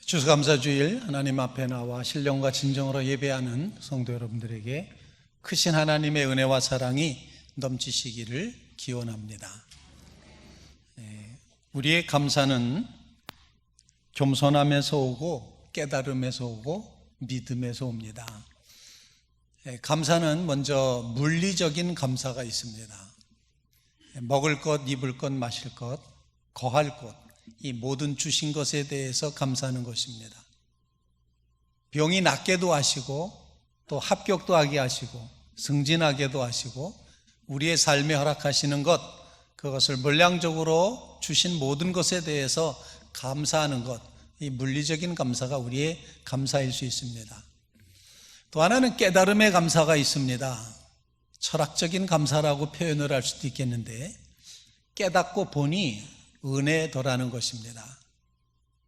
추수감사주일 하나님 앞에 나와 신령과 진정으로 예배하는 성도 여러분들에게 크신 하나님의 은혜와 사랑이 넘치시기를 기원합니다. 우리의 감사는 겸손함에서 오고 깨달음에서 오고 믿음에서 옵니다. 감사는 먼저 물리적인 감사가 있습니다. 먹을 것, 입을 것, 마실 것, 거할 것, 이 모든 주신 것에 대해서 감사하는 것입니다. 병이 낫게도 하시고 또 합격도 하게 하시고 승진하게도 하시고 우리의 삶에 허락하시는 것, 그것을 물량적으로 주신 모든 것에 대해서 감사하는 것, 이 물리적인 감사가 우리의 감사일 수 있습니다. 또 하나는 깨달음의 감사가 있습니다. 철학적인 감사라고 표현을 할 수도 있겠는데, 깨닫고 보니 은혜더라는 것입니다.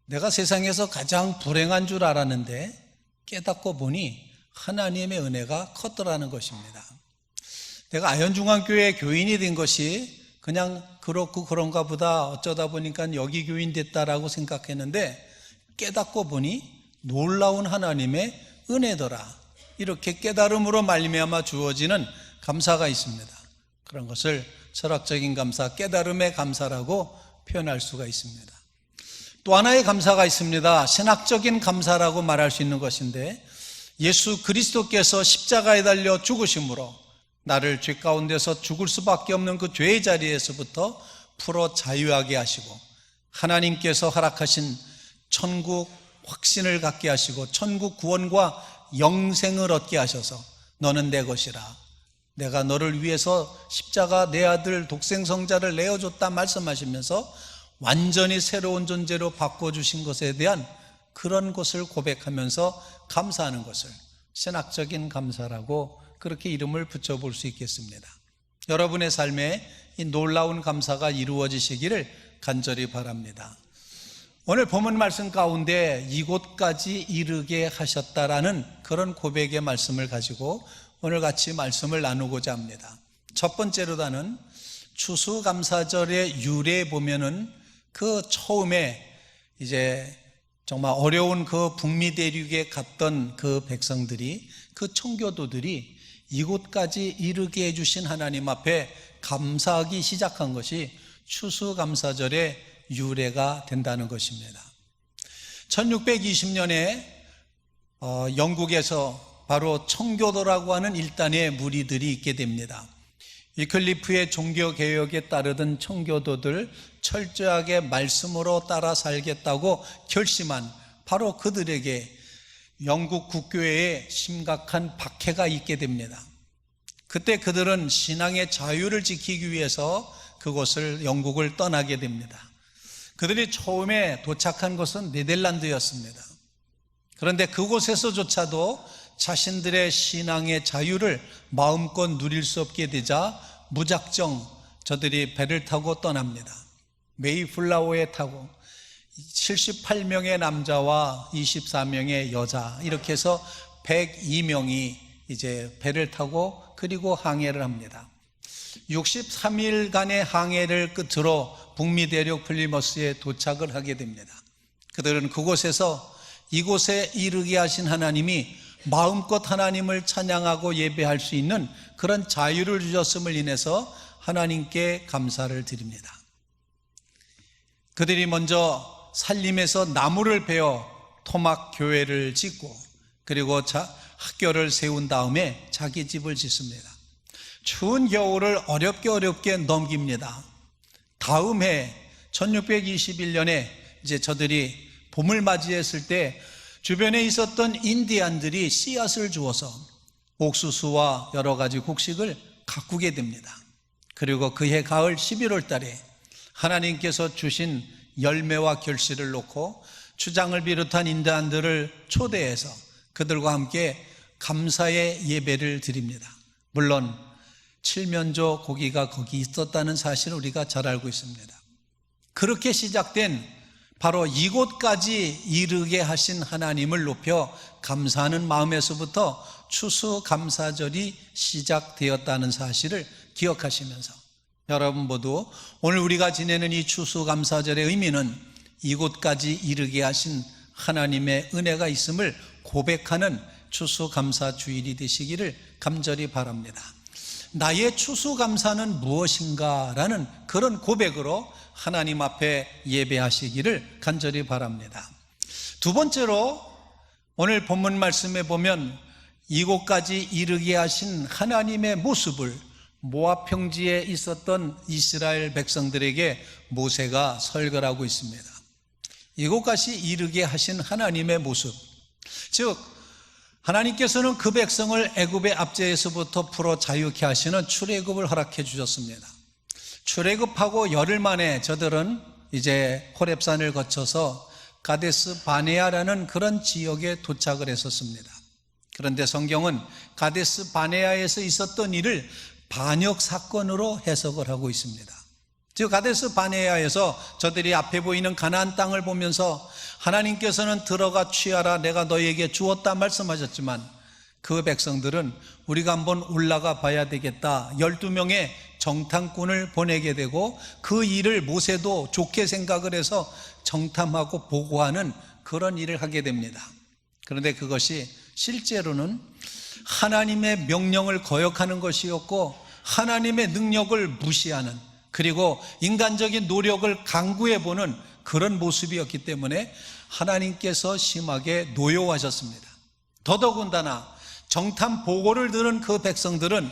내가 세상에서 가장 불행한 줄 알았는데 깨닫고 보니 하나님의 은혜가 컸더라는 것입니다. 내가 아현중앙교회 교인이 된 것이 그냥 그렇고 그런가 보다, 어쩌다 보니까 여기 교인 됐다라고 생각했는데 깨닫고 보니 놀라운 하나님의 은혜더라, 이렇게 깨달음으로 말미암아 주어지는 감사가 있습니다. 그런 것을 철학적인 감사, 깨달음의 감사라고 표현할 수가 있습니다. 또 하나의 감사가 있습니다. 신학적인 감사라고 말할 수 있는 것인데, 예수 그리스도께서 십자가에 달려 죽으심으로 나를 죄 가운데서 죽을 수밖에 없는 그 죄의 자리에서부터 풀어 자유하게 하시고 하나님께서 허락하신 천국 확신을 갖게 하시고 천국 구원과 영생을 얻게 하셔서 너는 내 것이라, 내가 너를 위해서 십자가 내 아들 독생성자를 내어줬다 말씀하시면서 완전히 새로운 존재로 바꿔주신 것에 대한 그런 것을 고백하면서 감사하는 것을 신학적인 감사라고 그렇게 이름을 붙여볼 수 있겠습니다. 여러분의 삶에 이 놀라운 감사가 이루어지시기를 간절히 바랍니다. 오늘 본문 말씀 가운데 이곳까지 이르게 하셨다라는 그런 고백의 말씀을 가지고 오늘 같이 말씀을 나누고자 합니다. 첫 번째로다는 추수감사절의 유래에 보면은 그 처음에 이제 정말 어려운 그 북미 대륙에 갔던 그 백성들이, 그 청교도들이 이곳까지 이르게 해주신 하나님 앞에 감사하기 시작한 것이 추수감사절의 유래가 된다는 것입니다. 1620년에 영국에서 바로 청교도라고 하는 일단의 무리들이 있게 됩니다. 위클리프의 종교개혁에 따르던 청교도들, 철저하게 말씀으로 따라 살겠다고 결심한 바로 그들에게 영국 국교회에 심각한 박해가 있게 됩니다. 그때 그들은 신앙의 자유를 지키기 위해서 그곳을, 영국을 떠나게 됩니다. 그들이 처음에 도착한 곳은 네덜란드였습니다. 그런데 그곳에서조차도 자신들의 신앙의 자유를 마음껏 누릴 수 없게 되자 무작정 저들이 배를 타고 떠납니다. 메이플라워에 타고 78명의 남자와 24명의 여자, 이렇게 해서 102명이 이제 배를 타고 그리고 항해를 합니다. 63일간의 항해를 끝으로 북미 대륙 플리머스에 도착을 하게 됩니다. 그들은 그곳에서 이곳에 이르게 하신 하나님이 마음껏 하나님을 찬양하고 예배할 수 있는 그런 자유를 주셨음을 인해서 하나님께 감사를 드립니다. 그들이 먼저 산림에서 나무를 베어 토막 교회를 짓고 그리고 학교를 세운 다음에 자기 집을 짓습니다. 추운 겨울을 어렵게 넘깁니다. 다음 해 1621년에 이제 저들이 봄을 맞이했을 때 주변에 있었던 인디안들이 씨앗을 주어서 옥수수와 여러 가지 곡식을 가꾸게 됩니다. 그리고 그해 가을 11월 달에 하나님께서 주신 열매와 결실을 놓고 추장을 비롯한 인디안들을 초대해서 그들과 함께 감사의 예배를 드립니다. 물론 칠면조 고기가 거기 있었다는 사실을 우리가 잘 알고 있습니다. 그렇게 시작된 바로 이곳까지 이르게 하신 하나님을 높여 감사하는 마음에서부터 추수감사절이 시작되었다는 사실을 기억하시면서 여러분 모두 오늘 우리가 지내는 이 추수감사절의 의미는 이곳까지 이르게 하신 하나님의 은혜가 있음을 고백하는 추수감사 주일이 되시기를 간절히 바랍니다. 나의 추수감사는 무엇인가 라는 그런 고백으로 하나님 앞에 예배하시기를 간절히 바랍니다. 두 번째로 오늘 본문 말씀에 보면 이곳까지 이르게 하신 하나님의 모습을 모압 평지에 있었던 이스라엘 백성들에게 모세가 설교하고 있습니다. 이곳까지 이르게 하신 하나님의 모습, 즉 하나님께서는 그 백성을 애굽의 압제에서부터 풀어 자유케 하시는 출애굽을 허락해 주셨습니다. 출애굽하고 열흘 만에 저들은 이제 호렙산을 거쳐서 가데스 바네아라는 그런 지역에 도착을 했었습니다. 그런데 성경은 가데스 바네아에서 있었던 일을 반역 사건으로 해석을 하고 있습니다. 즉 가데스 바네아에서 저들이 앞에 보이는 가나안 땅을 보면서 하나님께서는 들어가 취하라 내가 너희에게 주었다 말씀하셨지만 그 백성들은 우리가 한번 올라가 봐야 되겠다 12명의 정탐꾼을 보내게 되고 그 일을 모세도 좋게 생각을 해서 정탐하고 보고하는 그런 일을 하게 됩니다. 그런데 그것이 실제로는 하나님의 명령을 거역하는 것이었고 하나님의 능력을 무시하는, 그리고 인간적인 노력을 강구해 보는 그런 모습이었기 때문에 하나님께서 심하게 노여워하셨습니다. 더더군다나 정탐 보고를 들은 그 백성들은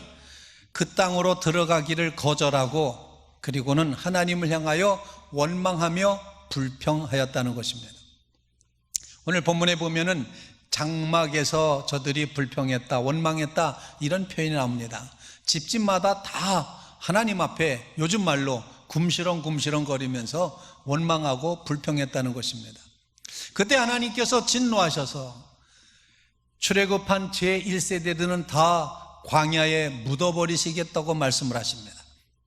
그 땅으로 들어가기를 거절하고 그리고는 하나님을 향하여 원망하며 불평하였다는 것입니다. 오늘 본문에 보면은 장막에서 저들이 불평했다, 원망했다 이런 표현이 나옵니다. 집집마다 다 하나님 앞에 요즘 말로 굼시렁 거리면서 원망하고 불평했다는 것입니다. 그때 하나님께서 진노하셔서 출애굽한 제1세대들은 다 광야에 묻어버리시겠다고 말씀을 하십니다.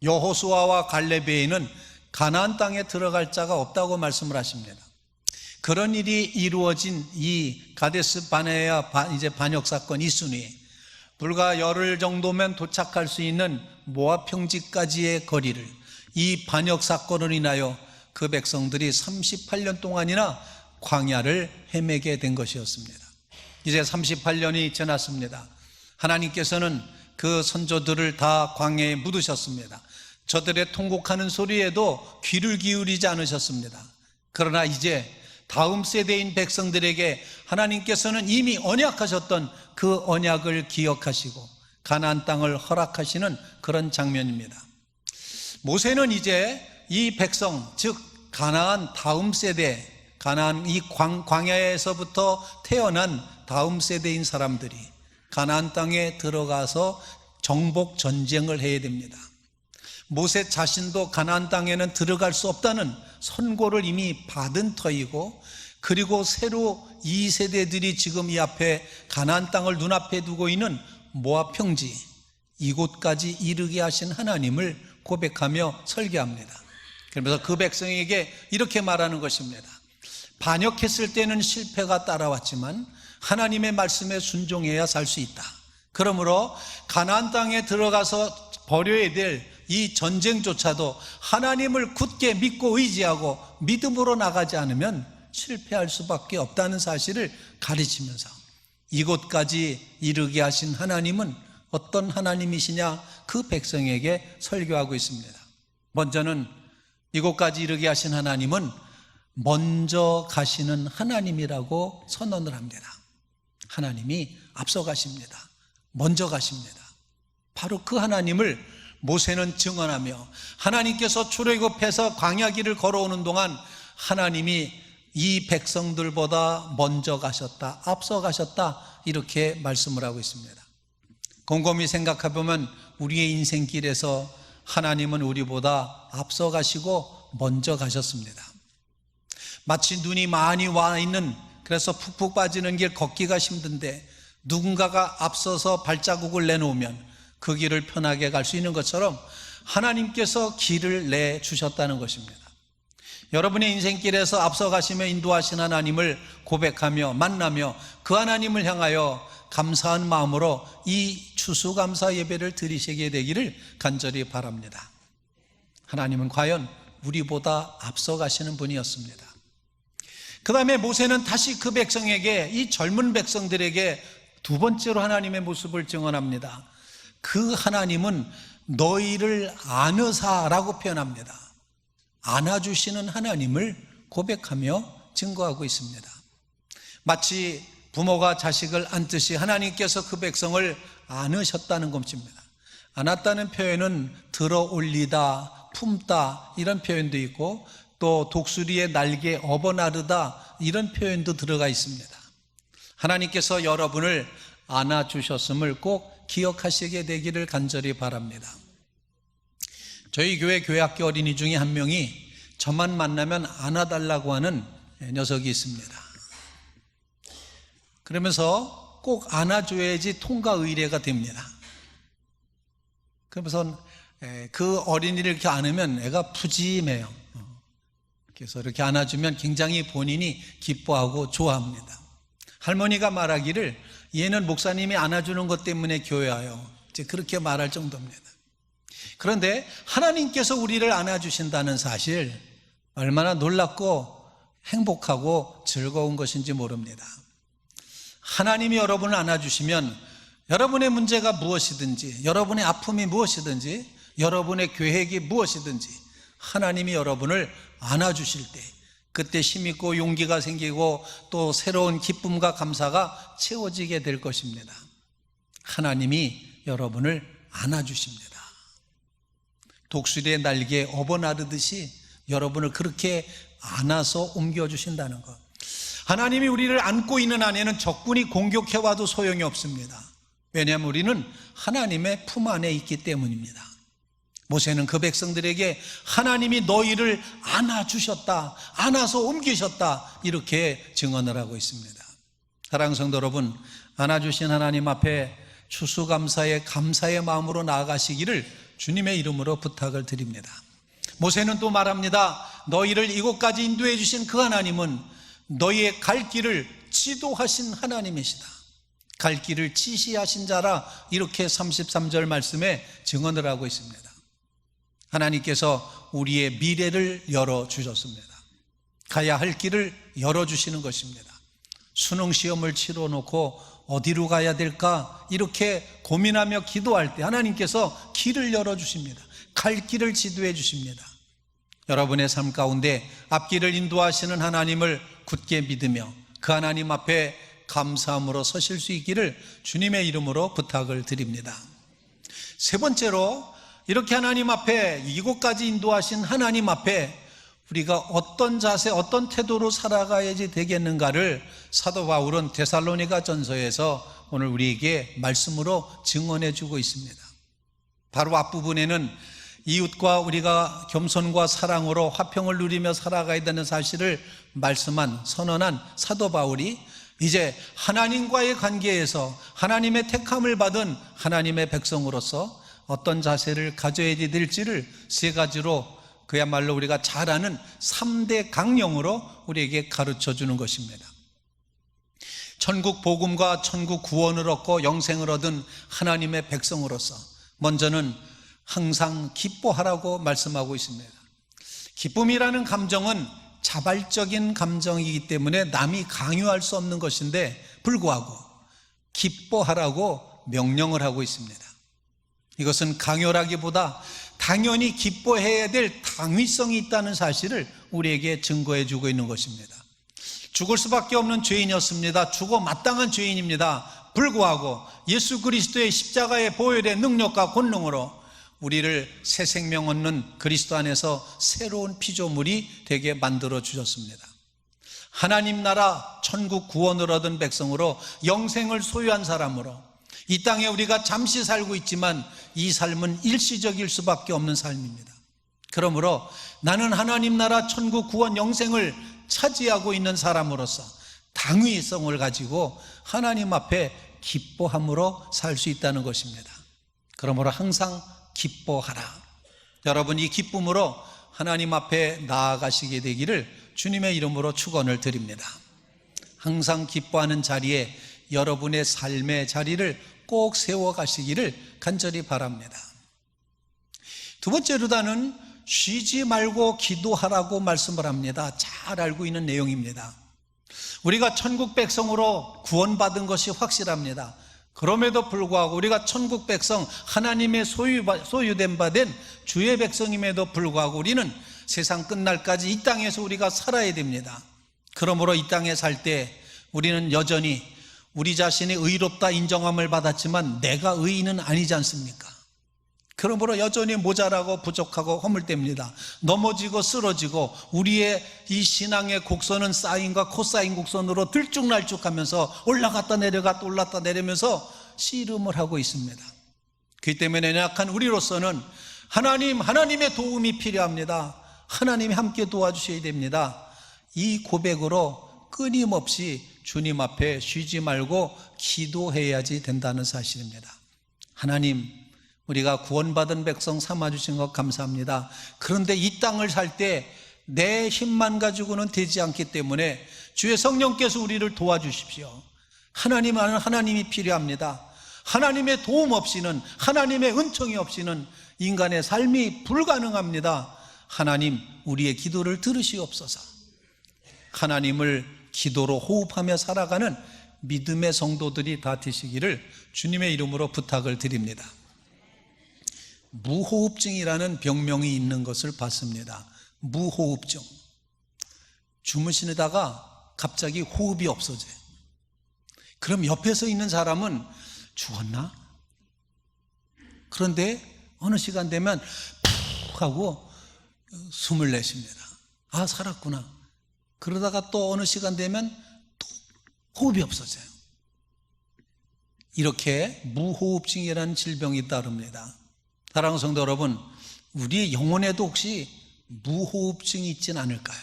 여호수아와 갈렙에는 가나안 땅에 들어갈 자가 없다고 말씀을 하십니다. 그런 일이 이루어진 이 가데스 바네아 이제 반역 사건 이순이 불과 열흘 정도면 도착할 수 있는 모압 평지까지의 거리를 이 반역 사건으로 인하여 그 백성들이 38년 동안이나 광야를 헤매게 된 것이었습니다. 이제 38년이 지났습니다. 하나님께서는 그 선조들을 다 광야에 묻으셨습니다. 저들의 통곡하는 소리에도 귀를 기울이지 않으셨습니다. 그러나 이제 다음 세대인 백성들에게 하나님께서는 이미 언약하셨던 그 언약을 기억하시고 가나안 땅을 허락하시는 그런 장면입니다. 모세는 이제 이 백성, 즉 가나안 다음 세대, 가나안 이 광야에서부터 태어난 다음 세대인 사람들이 가나안 땅에 들어가서 정복 전쟁을 해야 됩니다. 모세 자신도 가나안 땅에는 들어갈 수 없다는 선고를 이미 받은 터이고, 그리고 새로 이 세대들이 지금 이 앞에 가나안 땅을 눈앞에 두고 있는 모압 평지 이곳까지 이르게 하신 하나님을 고백하며 설교합니다. 그러면서 그 백성에게 이렇게 말하는 것입니다. 반역했을 때는 실패가 따라왔지만 하나님의 말씀에 순종해야 살 수 있다. 그러므로 가나안 땅에 들어가서 벌여야 될 이 전쟁조차도 하나님을 굳게 믿고 의지하고 믿음으로 나가지 않으면 실패할 수밖에 없다는 사실을 가르치면서 이곳까지 이르게 하신 하나님은 어떤 하나님이시냐 그 백성에게 설교하고 있습니다. 먼저는 이곳까지 이르게 하신 하나님은 먼저 가시는 하나님이라고 선언을 합니다. 하나님이 앞서 가십니다. 먼저 가십니다. 바로 그 하나님을 모세는 증언하며 하나님께서 출애굽해서 광야길을 걸어오는 동안 하나님이 이 백성들보다 먼저 가셨다, 앞서 가셨다 이렇게 말씀을 하고 있습니다. 곰곰이 생각해 보면 우리의 인생길에서 하나님은 우리보다 앞서 가시고 먼저 가셨습니다. 마치 눈이 많이 와 있는, 그래서 푹푹 빠지는 길 걷기가 힘든데 누군가가 앞서서 발자국을 내놓으면 그 길을 편하게 갈 수 있는 것처럼 하나님께서 길을 내주셨다는 것입니다. 여러분의 인생길에서 앞서 가시며 인도하신 하나님을 고백하며 만나며 그 하나님을 향하여 감사한 마음으로 이 추수감사 예배를 드리시게 되기를 간절히 바랍니다. 하나님은 과연 우리보다 앞서 가시는 분이었습니다. 그 다음에 모세는 다시 그 백성에게, 이 젊은 백성들에게 두 번째로 하나님의 모습을 증언합니다. 그 하나님은 너희를 안으사라고 표현합니다. 안아주시는 하나님을 고백하며 증거하고 있습니다. 마치 부모가 자식을 안듯이 하나님께서 그 백성을 안으셨다는 것입니다. 안았다는 표현은 들어 올리다, 품다 이런 표현도 있고, 또 독수리의 날개 업어나르다 이런 표현도 들어가 있습니다. 하나님께서 여러분을 안아주셨음을 꼭 기억하시게 되기를 간절히 바랍니다. 저희 교회 학교 어린이 중에 한 명이 저만 만나면 안아달라고 하는 녀석이 있습니다. 그러면서 꼭 안아줘야지 통과 의례가 됩니다. 그러면서 그 어린이를 이렇게 안으면 애가 푸짐해요. 그래서 이렇게 안아주면 굉장히 본인이 기뻐하고 좋아합니다. 할머니가 말하기를 얘는 목사님이 안아주는 것 때문에 교회 와요. 이제 그렇게 말할 정도입니다. 그런데 하나님께서 우리를 안아주신다는 사실, 얼마나 놀랍고 행복하고 즐거운 것인지 모릅니다. 하나님이 여러분을 안아주시면 여러분의 문제가 무엇이든지, 여러분의 아픔이 무엇이든지, 여러분의 계획이 무엇이든지 하나님이 여러분을 안아주실 때, 그때 힘있고 용기가 생기고 또 새로운 기쁨과 감사가 채워지게 될 것입니다. 하나님이 여러분을 안아주십니다. 독수리의 날개에 업어나르듯이 여러분을 그렇게 안아서 옮겨주신다는 것. 하나님이 우리를 안고 있는 안에는 적군이 공격해와도 소용이 없습니다. 왜냐하면 우리는 하나님의 품 안에 있기 때문입니다. 모세는 그 백성들에게 하나님이 너희를 안아주셨다, 안아서 옮기셨다, 이렇게 증언을 하고 있습니다. 사랑하는 성도 여러분, 안아주신 하나님 앞에 추수감사의 감사의 마음으로 나아가시기를 주님의 이름으로 부탁을 드립니다. 모세는 또 말합니다. 너희를 이곳까지 인도해 주신 그 하나님은 너희의 갈 길을 지도하신 하나님이시다. 갈 길을 지시하신 자라, 이렇게 33절 말씀에 증언을 하고 있습니다. 하나님께서 우리의 미래를 열어주셨습니다. 가야 할 길을 열어주시는 것입니다. 수능시험을 치러놓고 어디로 가야 될까 이렇게 고민하며 기도할 때 하나님께서 길을 열어주십니다. 갈 길을 지도해 주십니다. 여러분의 삶 가운데 앞길을 인도하시는 하나님을 굳게 믿으며 그 하나님 앞에 감사함으로 서실 수 있기를 주님의 이름으로 부탁을 드립니다. 세 번째로, 이렇게 하나님 앞에, 이곳까지 인도하신 하나님 앞에 우리가 어떤 자세, 어떤 태도로 살아가야지 되겠는가를 사도 바울은 데살로니가 전서에서 오늘 우리에게 말씀으로 증언해 주고 있습니다. 바로 앞부분에는 이웃과 우리가 겸손과 사랑으로 화평을 누리며 살아가야 되는 사실을 말씀한, 선언한 사도 바울이 이제 하나님과의 관계에서 하나님의 택함을 받은 하나님의 백성으로서 어떤 자세를 가져야 될지를 세 가지로, 그야말로 우리가 잘 아는 3대 강령으로 우리에게 가르쳐 주는 것입니다. 천국 복음과 천국 구원을 얻고 영생을 얻은 하나님의 백성으로서 먼저는 항상 기뻐하라고 말씀하고 있습니다. 기쁨이라는 감정은 자발적인 감정이기 때문에 남이 강요할 수 없는 것인데 불구하고 기뻐하라고 명령을 하고 있습니다. 이것은 강요라기보다 당연히 기뻐해야 될 당위성이 있다는 사실을 우리에게 증거해 주고 있는 것입니다. 죽을 수밖에 없는 죄인이었습니다. 죽어 마땅한 죄인입니다. 불구하고 예수 그리스도의 십자가의 보혈의 능력과 권능으로 우리를 새 생명 얻는 그리스도 안에서 새로운 피조물이 되게 만들어 주셨습니다. 하나님 나라 천국 구원을 얻은 백성으로 영생을 소유한 사람으로 이 땅에 우리가 잠시 살고 있지만 이 삶은 일시적일 수밖에 없는 삶입니다. 그러므로 나는 하나님 나라 천국 구원 영생을 차지하고 있는 사람으로서 당위성을 가지고 하나님 앞에 기뻐함으로 살 수 있다는 것입니다. 그러므로 항상 기뻐하라. 여러분, 이 기쁨으로 하나님 앞에 나아가시게 되기를 주님의 이름으로 축원을 드립니다. 항상 기뻐하는 자리에 여러분의 삶의 자리를 꼭 세워가시기를 간절히 바랍니다. 두 번째로다는 쉬지 말고 기도하라고 말씀을 합니다. 잘 알고 있는 내용입니다. 우리가 천국 백성으로 구원받은 것이 확실합니다. 그럼에도 불구하고 우리가 천국 백성, 하나님의 소유된 바 된 주의 백성임에도 불구하고 우리는 세상 끝날까지 이 땅에서 우리가 살아야 됩니다. 그러므로 이 땅에 살 때 우리는 여전히 우리 자신이 의롭다 인정함을 받았지만 내가 의인은 아니지 않습니까? 그러므로 여전히 모자라고 부족하고 허물됩니다. 넘어지고 쓰러지고 우리의 이 신앙의 곡선은 사인과 코사인 곡선으로 들쭉날쭉하면서 올라갔다 내려갔다 올랐다 내리면서 씨름을 하고 있습니다. 그렇기 때문에 연약한 우리로서는 하나님의 도움이 필요합니다. 하나님이 함께 도와주셔야 됩니다. 이 고백으로 끊임없이 주님 앞에 쉬지 말고 기도해야지 된다는 사실입니다. 하나님, 우리가 구원받은 백성 삼아주신 것 감사합니다. 그런데 이 땅을 살 때 내 힘만 가지고는 되지 않기 때문에 주의 성령께서 우리를 도와주십시오. 하나님이 필요합니다. 하나님의 도움 없이는, 하나님의 은총이 없이는 인간의 삶이 불가능합니다. 하나님, 우리의 기도를 들으시옵소서. 하나님을 기도로 호흡하며 살아가는 믿음의 성도들이 다 되시기를 주님의 이름으로 부탁을 드립니다. 무호흡증이라는 병명이 있는 것을 봤습니다. 무호흡증. 주무시다가 갑자기 호흡이 없어져요. 그럼 옆에서 있는 사람은 죽었나? 그런데 어느 시간 되면 푹 하고 숨을 내쉽니다. 아, 살았구나. 그러다가 또 어느 시간 되면 또 호흡이 없어져요. 이렇게 무호흡증이라는 질병이 따릅니다. 사랑하는 성도 여러분, 우리 영혼에도 혹시 무호흡증이 있진 않을까요?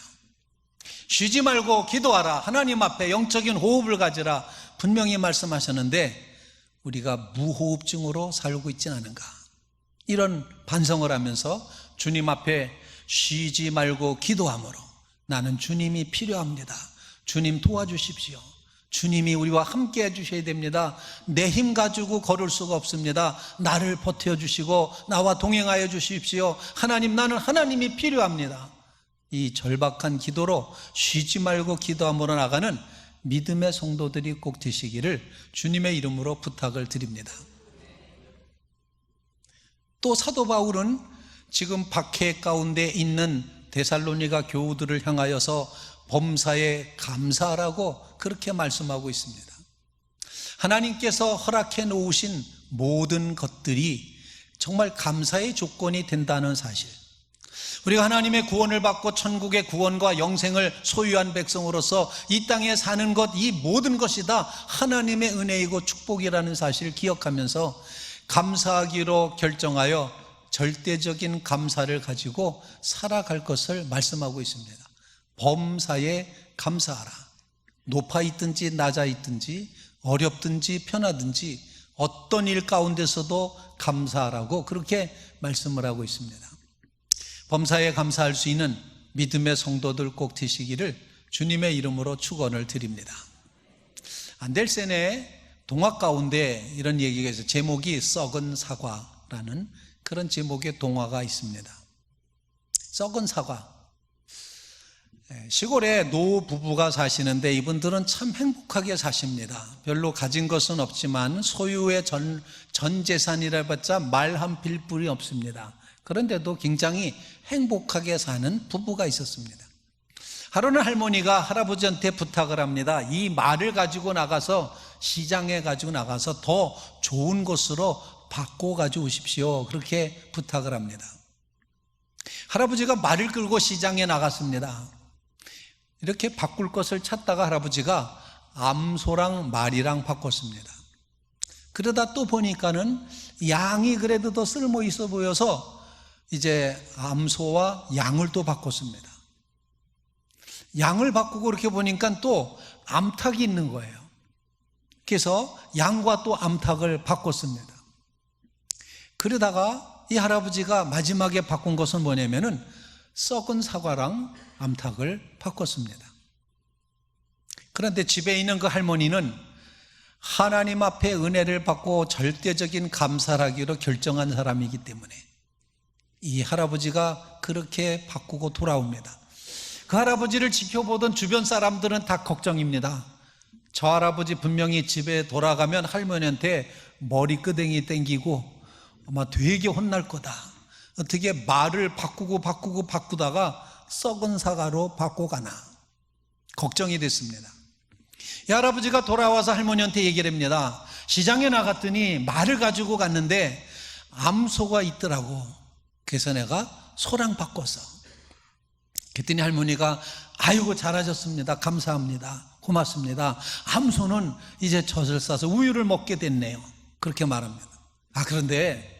쉬지 말고 기도하라. 하나님 앞에 영적인 호흡을 가지라. 분명히 말씀하셨는데 우리가 무호흡증으로 살고 있진 않은가? 이런 반성을 하면서 주님 앞에 쉬지 말고 기도함으로 나는 주님이 필요합니다. 주님 도와주십시오. 주님이 우리와 함께 해주셔야 됩니다. 내 힘 가지고 걸을 수가 없습니다. 나를 버텨주시고 나와 동행하여 주십시오. 하나님, 나는 하나님이 필요합니다. 이 절박한 기도로 쉬지 말고 기도함으로 나가는 믿음의 성도들이 꼭 되시기를 주님의 이름으로 부탁을 드립니다. 또 사도 바울은 지금 박해 가운데 있는 데살로니가 교우들을 향하여서 범사에 감사하라고 그렇게 말씀하고 있습니다. 하나님께서 허락해 놓으신 모든 것들이 정말 감사의 조건이 된다는 사실, 우리가 하나님의 구원을 받고 천국의 구원과 영생을 소유한 백성으로서 이 땅에 사는 것, 이 모든 것이 다 하나님의 은혜이고 축복이라는 사실을 기억하면서 감사하기로 결정하여 절대적인 감사를 가지고 살아갈 것을 말씀하고 있습니다. 범사에 감사하라. 높아 있든지 낮아 있든지 어렵든지 편하든지 어떤 일 가운데서도 감사하라고 그렇게 말씀을 하고 있습니다. 범사에 감사할 수 있는 믿음의 성도들 꼭 되시기를 주님의 이름으로 축원을 드립니다. 안델센의 동화 가운데 이런 얘기가 있어요. 제목이 썩은 사과라는 그런 제목의 동화가 있습니다. 썩은 사과. 시골에 노 부부가 사시는데 이분들은 참 행복하게 사십니다. 별로 가진 것은 없지만 소유의 전 재산이라 봤자 말 한 필뿔이 없습니다. 그런데도 굉장히 행복하게 사는 부부가 있었습니다. 하루는 할머니가 할아버지한테 부탁을 합니다. 이 말을 가지고 나가서 시장에 가지고 나가서 더 좋은 것으로 바꿔 가지고 오십시오. 그렇게 부탁을 합니다. 할아버지가 말을 끌고 시장에 나갔습니다. 이렇게 바꿀 것을 찾다가 할아버지가 암소랑 말이랑 바꿨습니다. 그러다 또 보니까는 양이 그래도 더 쓸모 있어 보여서 이제 암소와 양을 또 바꿨습니다. 양을 바꾸고 그렇게 보니까 또 암탉이 있는 거예요. 그래서 양과 또 암탉을 바꿨습니다. 그러다가 이 할아버지가 마지막에 바꾼 것은 뭐냐면은 썩은 사과랑 암탉을 바꿨습니다. 그런데 집에 있는 그 할머니는 하나님 앞에 은혜를 받고 절대적인 감사를 하기로 결정한 사람이기 때문에 이 할아버지가 그렇게 바꾸고 돌아옵니다. 그 할아버지를 지켜보던 주변 사람들은 다 걱정입니다. 저 할아버지 분명히 집에 돌아가면 할머니한테 머리끄댕이 땡기고 아마 되게 혼날 거다. 어떻게 말을 바꾸다가 썩은 사과로 바꿔가나 걱정이 됐습니다. 이 할아버지가 돌아와서 할머니한테 얘기를 합니다. 시장에 나갔더니 말을 가지고 갔는데 암소가 있더라고. 그래서 내가 소랑 바꿨어. 그랬더니 할머니가 아이고 잘하셨습니다. 감사합니다. 고맙습니다. 암소는 이제 젖을 싸서 우유를 먹게 됐네요. 그렇게 말합니다. 그런데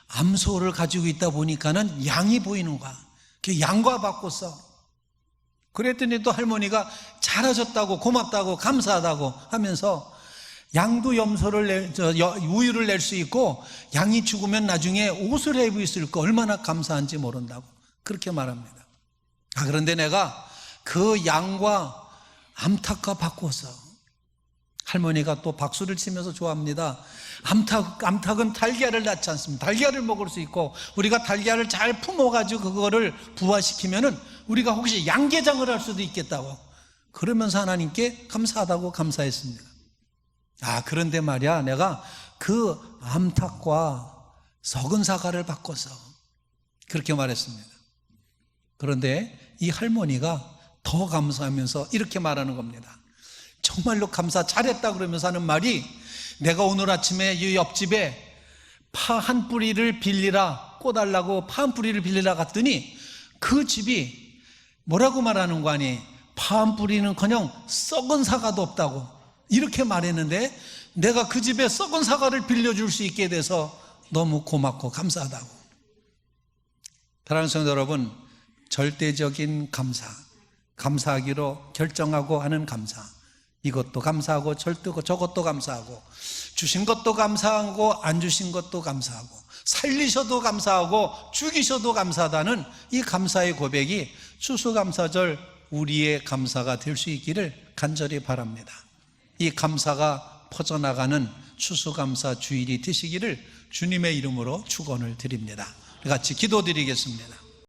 암소를 가지고 있다 보니까는 양이 보이는 거야. 그 양과 바꿨어. 그랬더니 또 할머니가 잘하셨다고 고맙다고 감사하다고 하면서 양도 우유를 낼 수 있고 양이 죽으면 나중에 옷을 입을 수 있고 얼마나 감사한지 모른다고 그렇게 말합니다. 그런데 내가 그 양과 암탉과 바꿔서 할머니가 또 박수를 치면서 좋아합니다. 암탉은 달걀을 낳지 않습니다. 달걀을 먹을 수 있고 우리가 달걀을 잘 품어가지고 그거를 부화시키면은 우리가 혹시 양계장을 할 수도 있겠다고 그러면서 하나님께 감사하다고 감사했습니다. 그런데 말이야 내가 그 암탉과 썩은 사과를 바꿔서 그렇게 말했습니다. 그런데 이 할머니가 더 감사하면서 이렇게 말하는 겁니다. 정말로 감사 잘했다 그러면서 하는 말이 내가 오늘 아침에 이 옆집에 파 한 뿌리를 빌리라 꽂달라고 파 한 뿌리를 빌리라 갔더니 그 집이 뭐라고 말하는 거 아니? 파 한 뿌리는커녕 썩은 사과도 없다고 이렇게 말했는데 내가 그 집에 썩은 사과를 빌려줄 수 있게 돼서 너무 고맙고 감사하다고. 사랑하는 성도 여러분, 절대적인 감사, 감사하기로 결정하고 하는 감사, 이것도 감사하고 저것도 감사하고 주신 것도 감사하고 안 주신 것도 감사하고 살리셔도 감사하고 죽이셔도 감사하다는 이 감사의 고백이 추수감사절 우리의 감사가 될 수 있기를 간절히 바랍니다. 이 감사가 퍼져나가는 추수감사 주일이 되시기를 주님의 이름으로 축원을 드립니다. 같이 기도드리겠습니다.